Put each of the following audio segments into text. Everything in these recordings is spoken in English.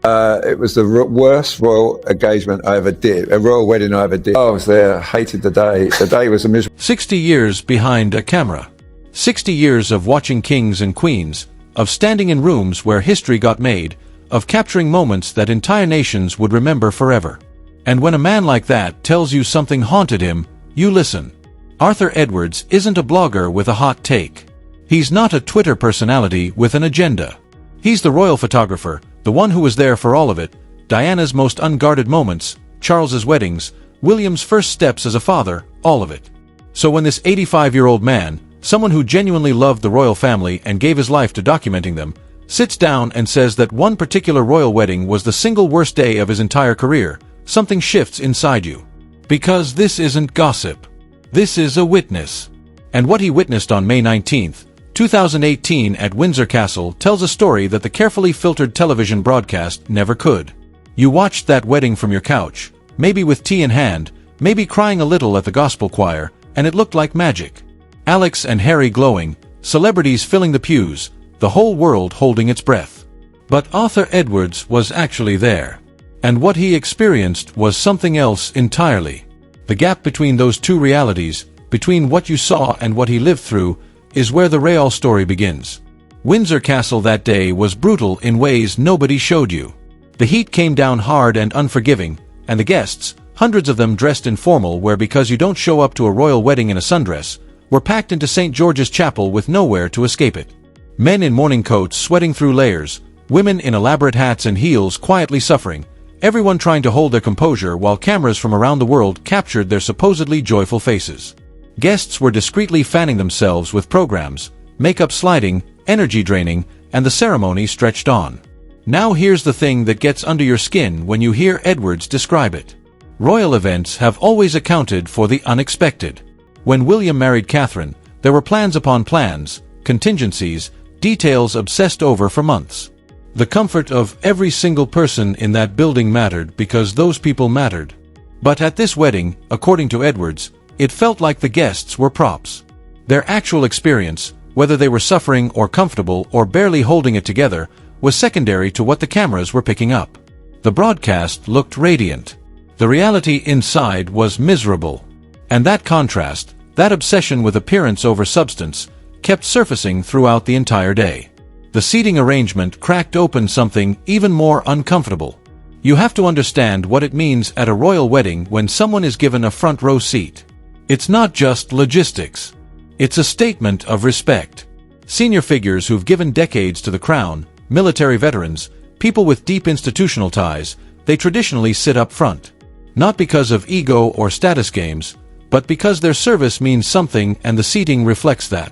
It was the worst royal engagement I ever did, a royal wedding I ever did. I was there, hated the day. The day was a miserable. 60 years behind a camera. 60 years of watching kings and queens, of standing in rooms where history got made, of capturing moments that entire nations would remember forever. And when a man like that tells you something haunted him, you listen. Arthur Edwards isn't a blogger with a hot take. He's not a Twitter personality with an agenda. He's the royal photographer, the one who was there for all of it, Diana's most unguarded moments, Charles's weddings, William's first steps as a father, all of it. So when this 85-year-old man, someone who genuinely loved the royal family and gave his life to documenting them, sits down and says that one particular royal wedding was the single worst day of his entire career, something shifts inside you. Because this isn't gossip. This is a witness. And what he witnessed on May 19, 2018 at Windsor Castle tells a story that the carefully filtered television broadcast never could. You watched that wedding from your couch, maybe with tea in hand, maybe crying a little at the gospel choir, and it looked like magic. Alex and Harry glowing, celebrities filling the pews, the whole world holding its breath. But Arthur Edwards was actually there. And what he experienced was something else entirely. The gap between those two realities, between what you saw and what he lived through, is where the real story begins. Windsor Castle that day was brutal in ways nobody showed you. The heat came down hard and unforgiving, and the guests, hundreds of them dressed in formal wear because you don't show up to a royal wedding in a sundress, were packed into St. George's Chapel with nowhere to escape it. Men in morning coats sweating through layers, women in elaborate hats and heels quietly suffering, everyone trying to hold their composure while cameras from around the world captured their supposedly joyful faces. Guests were discreetly fanning themselves with programs, makeup sliding, energy draining, and the ceremony stretched on. Now here's the thing that gets under your skin when you hear Edwards describe it. Royal events have always accounted for the unexpected. When William married Catherine, there were plans upon plans, contingencies, details obsessed over for months. The comfort of every single person in that building mattered because those people mattered. But at this wedding, according to Edwards, it felt like the guests were props. Their actual experience, whether they were suffering or comfortable or barely holding it together, was secondary to what the cameras were picking up. The broadcast looked radiant. The reality inside was miserable. And that contrast, that obsession with appearance over substance, kept surfacing throughout the entire day. The seating arrangement cracked open something even more uncomfortable. You have to understand what it means at a royal wedding when someone is given a front row seat. It's not just logistics. It's a statement of respect. Senior figures who've given decades to the crown, military veterans, people with deep institutional ties, they traditionally sit up front. Not because of ego or status games, but because their service means something and the seating reflects that.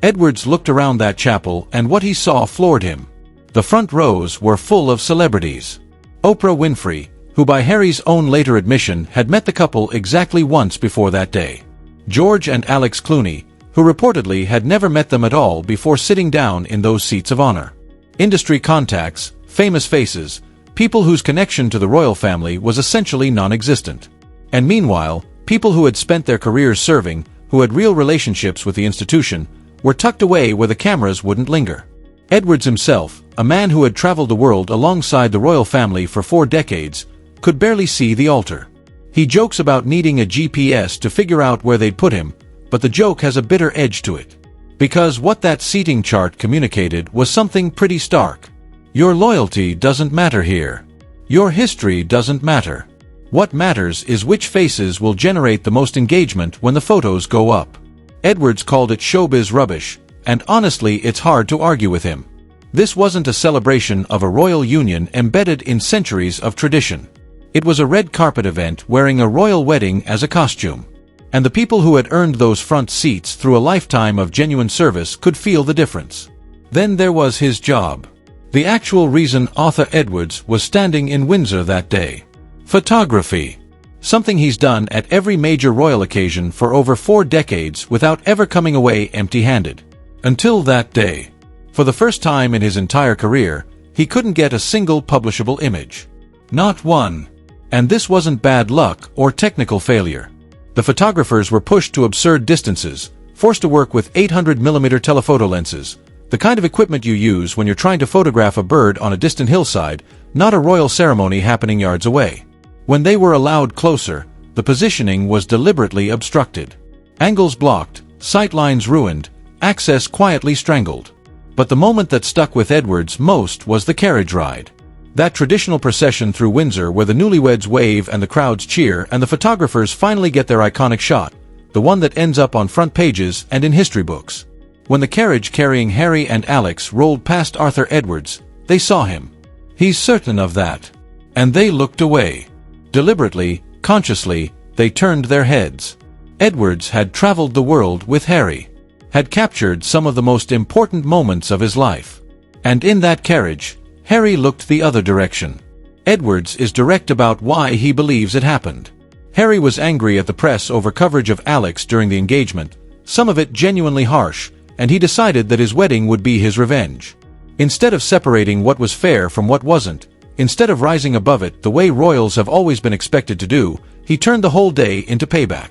Edwards looked around that chapel and what he saw floored him. The front rows were full of celebrities. Oprah Winfrey, who by Harry's own later admission had met the couple exactly once before that day. George and Alex Clooney, who reportedly had never met them at all before sitting down in those seats of honor. Industry contacts, famous faces, people whose connection to the royal family was essentially non-existent. And meanwhile, people who had spent their careers serving, who had real relationships with the institution, were tucked away where the cameras wouldn't linger. Edwards himself, a man who had traveled the world alongside the royal family for 4 decades, could barely see the altar. He jokes about needing a GPS to figure out where they'd put him, but the joke has a bitter edge to it. Because what that seating chart communicated was something pretty stark. Your loyalty doesn't matter here. Your history doesn't matter. What matters is which faces will generate the most engagement when the photos go up. Edwards called it showbiz rubbish, and honestly it's hard to argue with him. This wasn't a celebration of a royal union embedded in centuries of tradition. It was a red carpet event wearing a royal wedding as a costume. And the people who had earned those front seats through a lifetime of genuine service could feel the difference. Then there was his job. The actual reason Arthur Edwards was standing in Windsor that day. Photography. Something he's done at every major royal occasion for over 4 decades without ever coming away empty-handed. Until that day. For the first time in his entire career, he couldn't get a single publishable image. Not one. And this wasn't bad luck or technical failure. The photographers were pushed to absurd distances, forced to work with 800mm telephoto lenses, The kind of equipment you use when you're trying to photograph a bird on a distant hillside, not a royal ceremony happening yards away. When they were allowed closer, the positioning was deliberately obstructed. Angles blocked, sight lines ruined, access quietly strangled. But the moment that stuck with Edwards most was the carriage ride. That traditional procession through Windsor where the newlyweds wave and the crowds cheer and the photographers finally get their iconic shot, the one that ends up on front pages and in history books. When the carriage carrying Harry and Alex rolled past Arthur Edwards, they saw him. He's certain of that. And they looked away. Deliberately, consciously, they turned their heads. Edwards had traveled the world with Harry, had captured some of the most important moments of his life. And in that carriage, Harry looked the other direction. Edwards is direct about why he believes it happened. Harry was angry at the press over coverage of Alex during the engagement, some of it genuinely harsh, and he decided that his wedding would be his revenge. Instead of separating what was fair from what wasn't, instead of rising above it the way royals have always been expected to do, he turned the whole day into payback.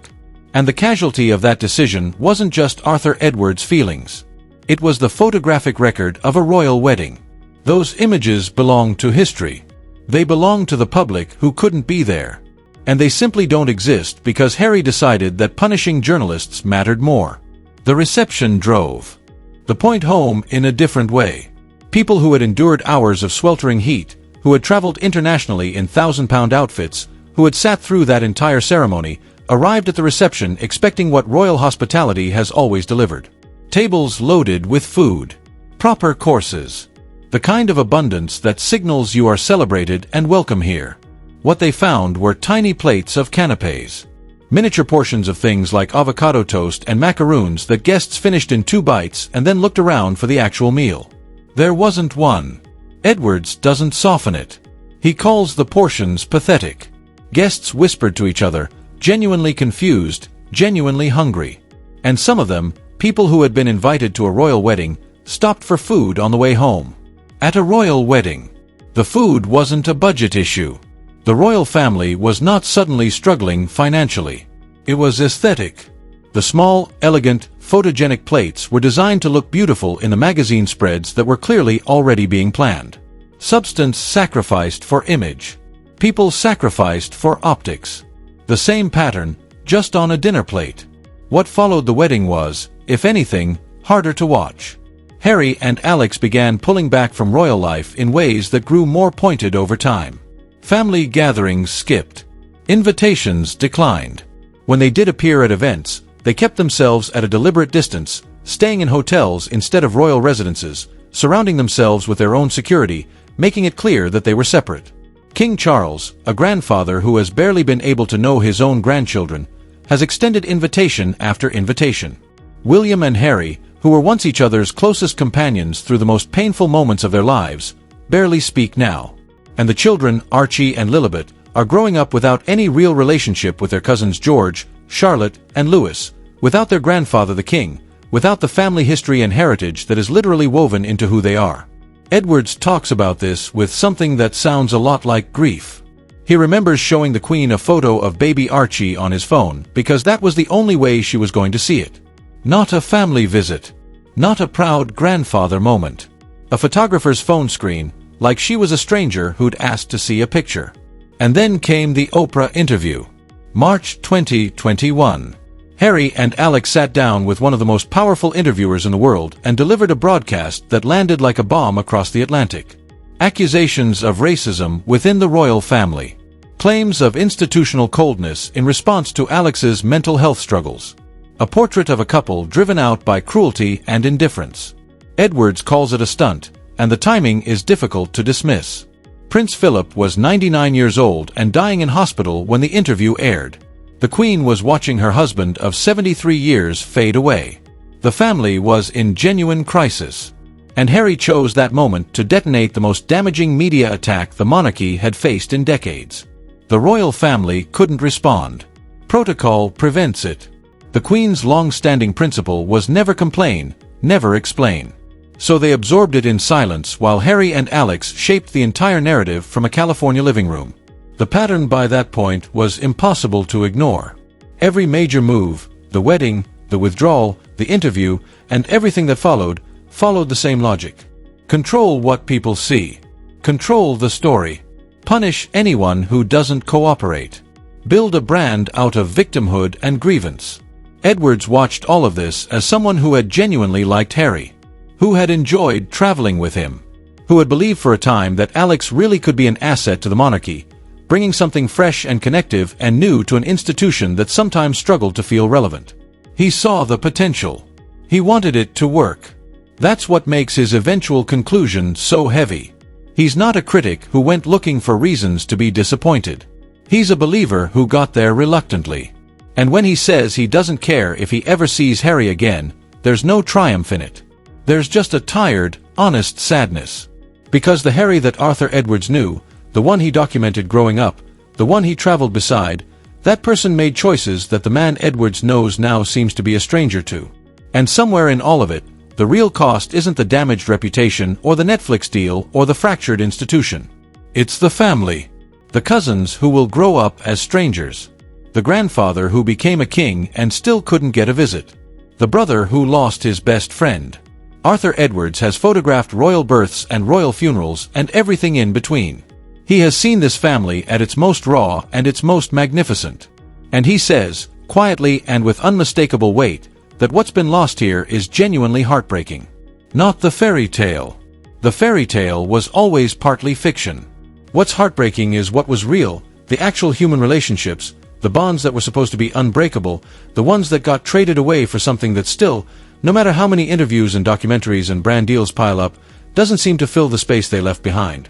And the casualty of that decision wasn't just Arthur Edwards' feelings. It was the photographic record of a royal wedding. Those images belong to history. They belong to the public who couldn't be there. And they simply don't exist because Harry decided that punishing journalists mattered more. The reception drove the point home in a different way. People who had endured hours of sweltering heat, who had traveled internationally in thousand-pound outfits, who had sat through that entire ceremony, arrived at the reception expecting what royal hospitality has always delivered. Tables loaded with food. Proper courses. The kind of abundance that signals you are celebrated and welcome here. What they found were tiny plates of canapés. Miniature portions of things like avocado toast and macaroons that guests finished in 2 bites and then looked around for the actual meal. There wasn't one. Edwards doesn't soften it. He calls the portions pathetic. Guests whispered to each other, genuinely confused, genuinely hungry. And some of them, people who had been invited to a royal wedding, stopped for food on the way home. At a royal wedding, the food wasn't a budget issue. The royal family was not suddenly struggling financially. It was aesthetic. The small, elegant, photogenic plates were designed to look beautiful in the magazine spreads that were clearly already being planned. Substance sacrificed for image. People sacrificed for optics. The same pattern, just on a dinner plate. What followed the wedding was, if anything, harder to watch. Harry and Alex began pulling back from royal life in ways that grew more pointed over time. Family gatherings skipped. Invitations declined. When they did appear at events, they kept themselves at a deliberate distance, staying in hotels instead of royal residences, surrounding themselves with their own security, making it clear that they were separate. King Charles, a grandfather who has barely been able to know his own grandchildren, has extended invitation after invitation. William and Harry, who were once each other's closest companions through the most painful moments of their lives, barely speak now. And the children, Archie and Lilibet, are growing up without any real relationship with their cousins George, Charlotte, and Louis, without their grandfather the king, without the family history and heritage that is literally woven into who they are. Edwards talks about this with something that sounds a lot like grief. He remembers showing the Queen a photo of baby Archie on his phone because that was the only way she was going to see it. Not a family visit. Not a proud grandfather moment. A photographer's phone screen, like she was a stranger who'd asked to see a picture. And then came the Oprah interview. March 2021. Harry and Alex sat down with one of the most powerful interviewers in the world and delivered a broadcast that landed like a bomb across the Atlantic. Accusations of racism within the royal family. Claims of institutional coldness in response to Alex's mental health struggles. A portrait of a couple driven out by cruelty and indifference. Edwards calls it a stunt, and the timing is difficult to dismiss. Prince Philip was 99 years old and dying in hospital when the interview aired. The Queen was watching her husband of 73 years fade away. The family was in genuine crisis. And Harry chose that moment to detonate the most damaging media attack the monarchy had faced in decades. The royal family couldn't respond. Protocol prevents it. The Queen's long-standing principle was never complain, never explain. So they absorbed it in silence while Harry and Alex shaped the entire narrative from a California living room. The pattern by that point was impossible to ignore. Every major move, the wedding, the withdrawal, the interview, and everything that followed, followed the same logic. Control what people see. Control the story. Punish anyone who doesn't cooperate. Build a brand out of victimhood and grievance. Edwards watched all of this as someone who had genuinely liked Harry, who had enjoyed traveling with him, who had believed for a time that Alex really could be an asset to the monarchy, bringing something fresh and connective and new to an institution that sometimes struggled to feel relevant. He saw the potential. He wanted it to work. That's what makes his eventual conclusion so heavy. He's not a critic who went looking for reasons to be disappointed. He's a believer who got there reluctantly. And when he says he doesn't care if he ever sees Harry again, there's no triumph in it. There's just a tired, honest sadness. Because the Harry that Arthur Edwards knew, the one he documented growing up, the one he traveled beside, that person made choices that the man Edwards knows now seems to be a stranger to. And somewhere in all of it, the real cost isn't the damaged reputation or the Netflix deal or the fractured institution. It's the family. The cousins who will grow up as strangers. The grandfather who became a king and still couldn't get a visit. The brother who lost his best friend. Arthur Edwards has photographed royal births and royal funerals and everything in between. He has seen this family at its most raw and its most magnificent. And he says, quietly and with unmistakable weight, that what's been lost here is genuinely heartbreaking. Not the fairy tale. The fairy tale was always partly fiction. What's heartbreaking is what was real, the actual human relationships, the bonds that were supposed to be unbreakable, the ones that got traded away for something that still, no matter how many interviews and documentaries and brand deals pile up, doesn't seem to fill the space they left behind.